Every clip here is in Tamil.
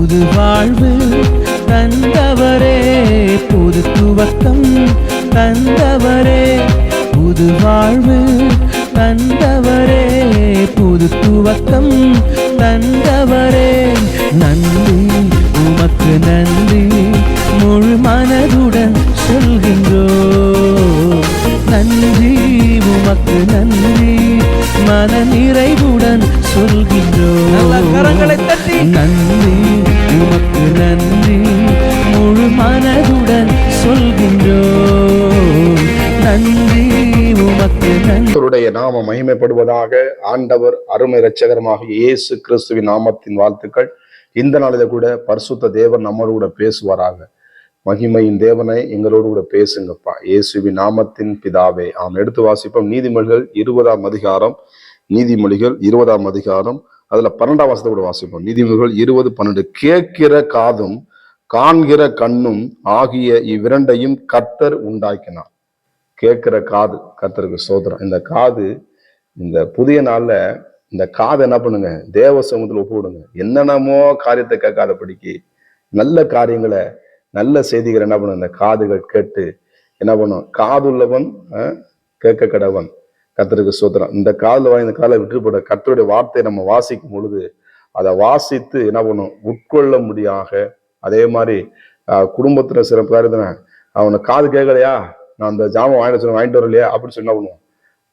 புது வாழ்வு தந்தவரே, புது துவக்கம் தந்தவரே, புது வாழ்வு தந்தவரே, புது துவக்கம் தந்தவரே. நன்றி உமக்கு நன்றி, முழு மனதுடன் சொல்கின்றோம். நன்றி உமக்கு நன்றி, மன நிறைவுடன் சொல்கின்றோம். கரங்களை தட்டி நன்றி உமக்கு நன்றி, முழு மனதுடன் சொல்கின்றோம். நன்றி உமக்கு நன்றி. கர்த்தருடைய நாமம் மகிமைப்படுவதாக. ஆண்டவர் அருமை இரட்சகரமாக இயேசு கிறிஸ்துவின் நாமத்தின் வாழ்த்துக்கள். இந்த நாளில கூட பரிசுத்த தேவன் நம்மளோடு கூட பேசுவாராக. மகிமையின் தேவனை எங்களோடு கூட பேசுங்கப்பா, இயேசுவின் நாமத்தின் பிதாவே. எடுத்து வாசிப்போம். நீதிமொழிகள் 20ஆம் அதிகாரம். நீதிமொழிகள் 20ஆம் அதிகாரம், அதுல 12ஆம் வசனத்தை கூட வாசிப்போம். நீதிமொழிகள் 20:12. கேட்கிற காதும் காண்கிற கண்ணும் ஆகிய இவ்விரண்டையும் கர்த்தர் உண்டாக்கினார். கேட்கிற காது, கர்த்தருக்கு ஸ்தோத்திரம். இந்த காது, இந்த புதிய நாள்ல இந்த காதை என்ன பண்ணுங்க, தேவ சமூகத்தில் ஒப்பு விடுங்க. என்னென்னமோ காரியத்தை கேட்காதபடிக்கு நல்ல காரியங்களை, நல்ல செய்திகளை என்ன பண்ணும், இந்த காதுகள் கேட்டு என்ன பண்ணும். காதுள்ளவன் கேட்க கடவன். கர்த்தருக்கு ஸ்தோத்திரம். இந்த காதுல வாங்கி இந்த காலை விட்டுப்பட கர்த்தருடைய வார்த்தையை நம்ம வாசிக்கும் பொழுது அதை வாசித்து என்ன பண்ணும், உட்கொள்ள முடியாக. அதே மாதிரி குடும்பத்துல சில பேர் அவனை காது கேட்கலையா, நான் அந்த ஜாமான் வாங்கிட்டு வரலையா அப்படின்னு சொன்னா பண்ணுவான்,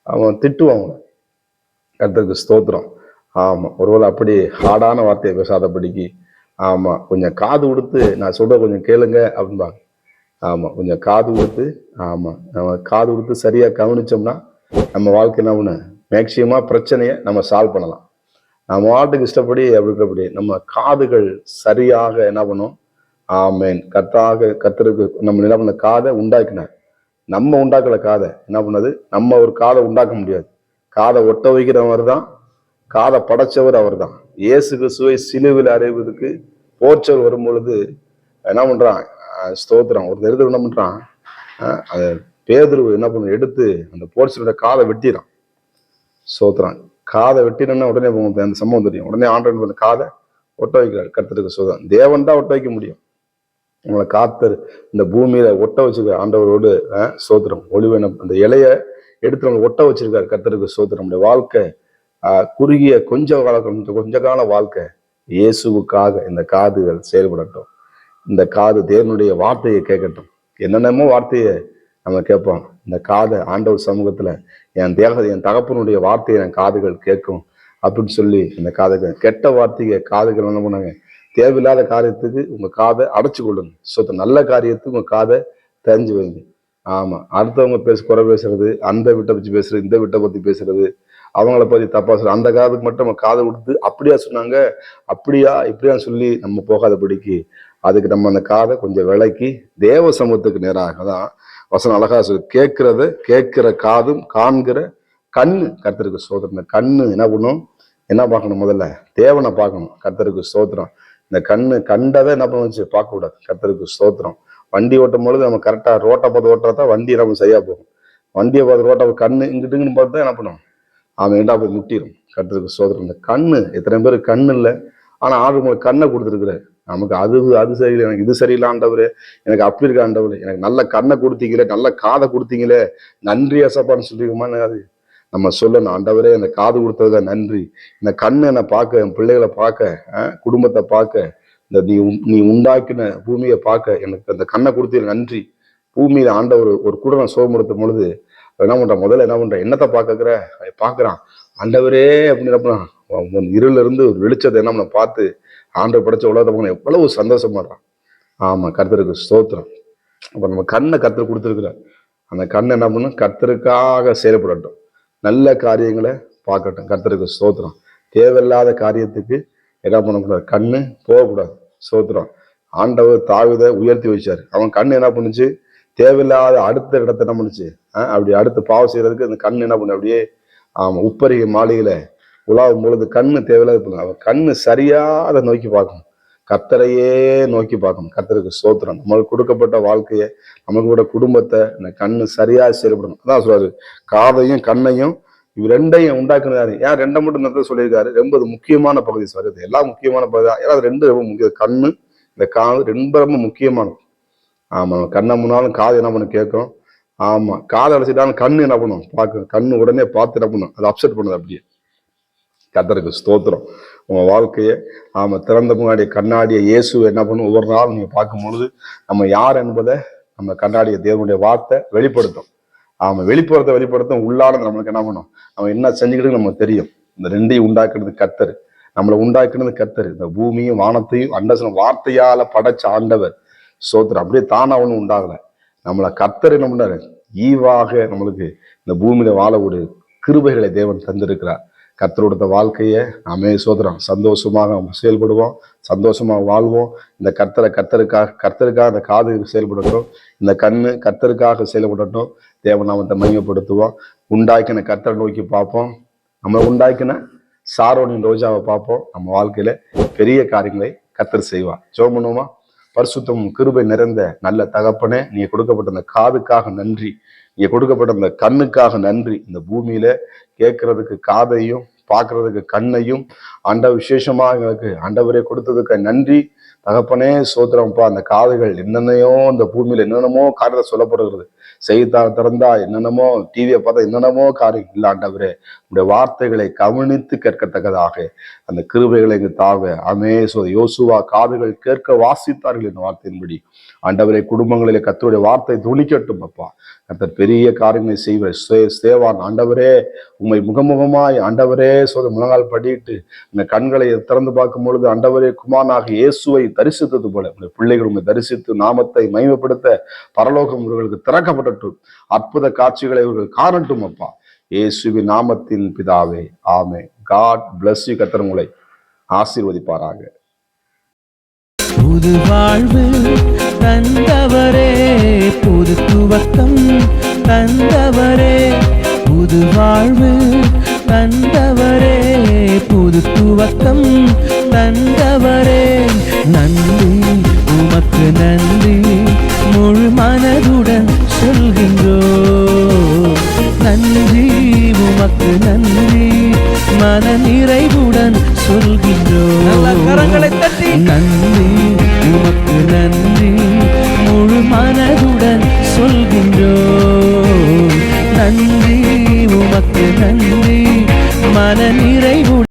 அவன் திட்டுவான் அவனை. கர்த்தருக்கு ஸ்தோத்திரம். ஆமா, ஒருவேளை அப்படி ஹார்டான வார்த்தையை பேசாதபடிக்கு ஆமா கொஞ்சம் காது கொடுத்து நான் சொல்ற கொஞ்சம் கேளுங்க அப்படின்பாங்க. ஆமா, கொஞ்சம் காது கொடுத்து, ஆமா நம்ம காது கொடுத்து சரியா கவனிச்சோம்னா நம்ம வாழ்க்கை என்ன பண்ண மேக்சிமமா பிரச்சனையை நம்ம சால்வ் பண்ணலாம். நம்ம வாட்டுக்கு இஷ்டப்படி அப்படி நம்ம காதுகள் சரியாக என்ன பண்ணும். ஆமேன். கர்த்தருக்கு நம்ம என்ன பண்ண காதை உண்டாக்கினார். நம்ம உண்டாக்கல காதை. என்ன பண்ணது, நம்ம ஒரு காதை உண்டாக்க முடியாது. காதை ஒட்ட வைக்கிறவர் தான், காதை படைச்சவர் அவர் தான். இயேசு கிறிஸ்துவை சிலுவையில் அறைவதற்கு போர்ச்சல் வரும் பொழுது என்ன பண்றான், ஸ்தோத்திரம், ஒரு நெருதல் என்ன பண்றான், பேதுரு என்ன பண்ண எடுத்து அந்த போர்ச்சலோட காதை வெட்டிறான். ஸ்தோத்திரம். காதை வெட்டினா உடனே அந்த சம்பவம் தெரியும். உடனே ஆண்டவன் காதை ஒட்ட வைக்கிறார். கர்த்தருக்கு ஸ்தோத்திரம். தேவன் தான் ஒட்ட வைக்க முடியும். உங்களை காத்தர் இந்த பூமியில ஒட்ட வச்சிருக்க ஆண்டவரோடு ஸ்தோத்திரம். ஒளிவன அந்த இலைய எடுத்து அவங்க ஒட்ட வச்சிருக்காரு. கர்த்தருக்கு ஸ்தோத்திரம். நம்முடைய வாழ்க்கை குறுகிய கொஞ்ச கால வாழ்க்கை இயேசுவுக்காக இந்த காதுகள் செயல்படட்டும். இந்த காது தேவனுடைய வார்த்தையை கேட்கட்டும். என்னென்னமோ வார்த்தையை நம்ம கேட்போம். இந்த காதை ஆண்டவர் சமூகத்துல என் தகப்பனுடைய வார்த்தையை என் காதுகள் கேட்கும் அப்படின்னு சொல்லி இந்த காதுகள், கெட்ட வார்த்தையை காதுகள் என்ன பண்ணாங்க, தேவையில்லாத காரியத்துக்கு உங்க காதை அடைச்சு கொள்ளுங்க. நல்ல காரியத்துக்கு உங்க காதை தெரிஞ்சு வைங்க. ஆமா, அடுத்தவங்க குறை பேசுறது, அந்த வீட்டை பத்தி பேசுறது, இந்த வீட்டை பத்தி பேசுறது, அவங்கள பத்தி தப்பா சொல்ற, அந்த காதுக்கு மட்டும் நம்ம காதை கொடுத்து அப்படியா சொன்னாங்க, அப்படியா இப்படியா சொல்லி நம்ம போகாதபடிக்கு அதுக்கு நம்ம அந்த காதை கொஞ்சம் விளக்கி தேவ சமூகத்துக்கு நேராக தான் வசனம் அழகா சொல்லு. கேட்கிற காதும் காண்கிற கண்ணு. கர்த்தருக்கு ஸ்தோத்திரம். இந்த கண்ணு என்ன பண்ணும், என்ன பார்க்கணும், முதல்ல தேவனை பார்க்கணும். கர்த்தருக்கு ஸ்தோத்திரம். இந்த கண்ணு கண்டதை என்ன பண்ணுச்சு, பார்க்க கூடாது. கர்த்தருக்கு ஸ்தோத்திரம். வண்டி ஓட்டும் பொழுது நம்ம கரெக்டா ரோட்டை பார்த்து ஓட்டுறதான் வண்டி நம்ம சரியா போகும். வண்டியை பார்த்து ரோட்டை கண்ணு இங்கிட்டுங்கன்னு பார்த்து தான் என்ன பண்ணும், அவன் ஏண்டா போய் முட்டிடும். கர்த்தருக்கு ஸ்தோத்திரம். இந்த கண்ணு, எத்தனை பேர் கண்ணு இல்லை, ஆனா ஆண்டு கண்ணை கொடுத்துருக்குறாரு நமக்கு. அது சரியில்லை, எனக்கு இது சரியில்லை ஆண்டவரு, எனக்கு அப்படி இருக்க ஆண்டவரு, எனக்கு நல்ல கண்ணை கொடுத்தீங்களே, நல்ல காதை கொடுத்தீங்களே, நன்றி அசப்பான்னு சொல்லிக்குமா. அது நம்ம சொல்லணும், ஆண்டவரே இந்த காது கொடுத்ததுல நன்றி, இந்த கண்ணு என்னை பார்க்க, என் பிள்ளைகளை பார்க்க, குடும்பத்தை பார்க்க, இந்த நீ உண்டாக்கின பூமியை பார்க்க எனக்கு அந்த கண்ணை கொடுத்தது நன்றி. பூமியில ஆண்டவர் ஒரு கூட நான் சோகப்படுத்தும் பொழுது என்ன பண்றான், முதல்ல என்ன பண்றான், என்னத்தை பார்க்கறான் ஆண்டவரே அப்படின்னு என்ன பண்ணான், இருள இருந்து ஒரு வெளிச்சத்தை என்ன பண்ண பார்த்து ஆண்டவர் படைச்ச உலகத்தை எவ்வளவு சந்தோஷப்படுறான். ஆமா, கர்த்தருக்கு ஸ்தோத்திரம். அப்ப நம்ம கண்ணை கர்த்தர் கொடுத்துருக்குற அந்த கண்ணை என்ன பண்ணும், கர்த்தருக்காக செயல்படட்டும். நல்ல காரியங்களை பார்க்கட்டும். கர்த்தருக்கு ஸ்தோத்திரம். தேவையில்லாத காரியத்துக்கு என்ன பண்ணக்கூடாது, கண்ணு போகக்கூடாது. ஸ்தோத்திரம். ஆண்டவர் தாவீதை உயர்த்தி வச்சாரு. அவன் கண்ணு என்ன பண்ணுச்சு, தேவையில்லாத அடுத்த இடத்த என்ன பண்ணுச்சு, அப்படி அடுத்து பாவம் செய்யறதுக்கு அந்த கண்ணு என்ன பண்ணு, அப்படியே உப்பரிகை மாளிகையில உலாவும் பொழுது கண்ணு தேவையில்லாத, அவன் கண்ணு சரியாத நோக்கி பார்க்கணும். கர்த்தரையே நோக்கி பார்க்கணும். கர்த்தருக்கு ஸ்தோத்திரம். நம்மளுக்கு கொடுக்கப்பட்ட வாழ்க்கையை, நமக்கு கூட குடும்பத்தை இந்த கண்ணு சரியா செயல்படணும். அதான் சொல்றாரு, காதையும் கண்ணையும் இவ ரெண்டையும் உண்டாக்குனாரு. ஏன் ரெண்டை மட்டும் இந்த சொல்லியிருக்காரு? ரொம்ப முக்கியமான பகுதி சார். இது எல்லாம் முக்கியமான பகுதி தான். ஏன்னா அது ரெண்டு ரொம்ப முக்கியம். கண்ணு இந்த காது ரொம்ப முக்கியமானது. ஆமா, கண்ணை முன்னாலும் காது என்ன பண்ணு கேட்கும். ஆமா, காதை அடைச்சிட்டாலும் கண்ணு என்ன பண்ணும் பார்க்கும். கண்ணு உடனே பார்த்து என்ன பண்ணும், அது அப்செட் பண்ணுது. அப்படியே கர்த்தருக்கு ஸ்தோத்திரம். உங்க வாழ்க்கையை திறந்த முன்னாடி கண்ணாடிய இயேசு என்ன பண்ணும், ஒவ்வொரு நாளும் நீங்க பார்க்கும் பொழுது நம்ம யார் என்பதை நம்ம கண்ணாடிய தேவனுடைய வார்த்தை வெளிப்படுத்தும். வெளிப்படுத்தும் உள்ளானது நம்மளுக்கு என்ன பண்ணும், நம்ம என்ன செஞ்சுக்கிட்டு நமக்கு தெரியும். இந்த ரெண்டையும் உண்டாக்குறது கர்த்தர், நம்மளை உண்டாக்குறது கர்த்தர். இந்த பூமியும் வானத்தையும் அண்டசனம் வார்த்தையால படைச்ச ஆண்டவர் ஸ்தோத்திரம். அப்படியே தானா ஒன்றும் உண்டாகல. நம்மளை கர்த்தர் என்ன பண்ணாரு, ஈவாக நம்மளுக்கு இந்த பூமியில வாழக்கூடிய கிருபைகளை தேவன் தந்திருக்கிறார். கர்த்தரோட வாழ்க்கையை நாமே சோதரம் சந்தோஷமாக செயல்படுவோம், சந்தோஷமாக வாழ்வோம். இந்த கர்த்தருக்காக அந்த காது செயல்படட்டும், இந்த கண்ணு கர்த்தருக்காக செயல்படட்டும். தேவநாமத்தை மையப்படுத்துவோம். உண்டாக்கின கர்த்தரை நோக்கி பார்ப்போம். நம்மளை உண்டாக்கின சாரோனின் ரோஜாவை பார்ப்போம். நம்ம வாழ்க்கையில பெரிய காரியங்களை கர்த்தர் செய்வார். ஜெபம் பண்ணுவோமா? பரிசுத்தம் கிருபை நிறைந்த நல்ல தகப்பனே, நீங்க கொடுக்கப்பட்ட அந்த காதுக்காக நன்றி, நீங்க கொடுக்கப்பட்ட அந்த கண்ணுக்காக நன்றி. இந்த பூமியில கேட்கறதுக்கு காதையும் பார்க்கறதுக்கு கண்ணையும் விசேஷமா எங்களுக்கு ஆண்டவரே கொடுத்ததுக்கு நன்றி தகப்பனே. சோத்திரம்ப்பா, அந்த காதுகள் என்னென்னையோ இந்த பூமியில என்னென்னமோ காரியத்தை சொல்லப்படுகிறது. செய்தித்தாள் திறந்தா என்னென்னமோ, டிவியை பார்த்தா என்னென்னமோ காரியம் இல்லை. ஆண்டவரே, உடைய வார்த்தைகளை கவனித்து கேட்கத்தக்கதாக அந்த கிருபைகளை இங்கு தாவ யோசுவா காதுகள் கேட்க வாசித்தார்கள் என்ற வார்த்தையின்படி ஆண்டவரே குடும்பங்களிலே கர்த்தருடைய வார்த்தை துணிக்கட்டும். அப்பா கர்த்தர் பெரிய காரியங்களை செய்வார். சேவான் ஆண்டவரே, உண்மை முகமுகமாய் ஆண்டவரே முழங்கால் படிட்டு இந்த கண்களை திறந்து பார்க்கும் பொழுது ஆண்டவரே குமாரனாக இயேசுவை தரிசித்தது போல உங்களுடைய பிள்ளைகள் உண்மை தரிசித்து நாமத்தை மகிமைப்படுத்த பரலோகம் இவர்களுக்கு திறக்கப்படட்டும். அற்புத காட்சிகளை இவர்கள் காணட்டும். அப்பா இயேசுவின் நாமத்தில் பிதாவே, ஆமே. God bless you. கர்த்தர் உங்களை ஆசீர்வதிப்பாராக. புது வாழ்வு தந்தவரே, புது துவக்கம் தந்தவரே, புது வாழ்வு தந்தவரே, புது துவக்கம் தந்தவரே. நன்றி உமக்கு நன்றி, முழு மனதுடன் சொல்கின்றோ. நன்றி உமக்கு நன்றி, மன நிறைவுடன் சொல்கின்றோ. கரங்களை தட்டி நன்றி உமக்கு நன்றி, முழு மனதுடன் சொல்கின்றோ. நன்றி உமக்கு நன்றி, மன நிறைவுடன்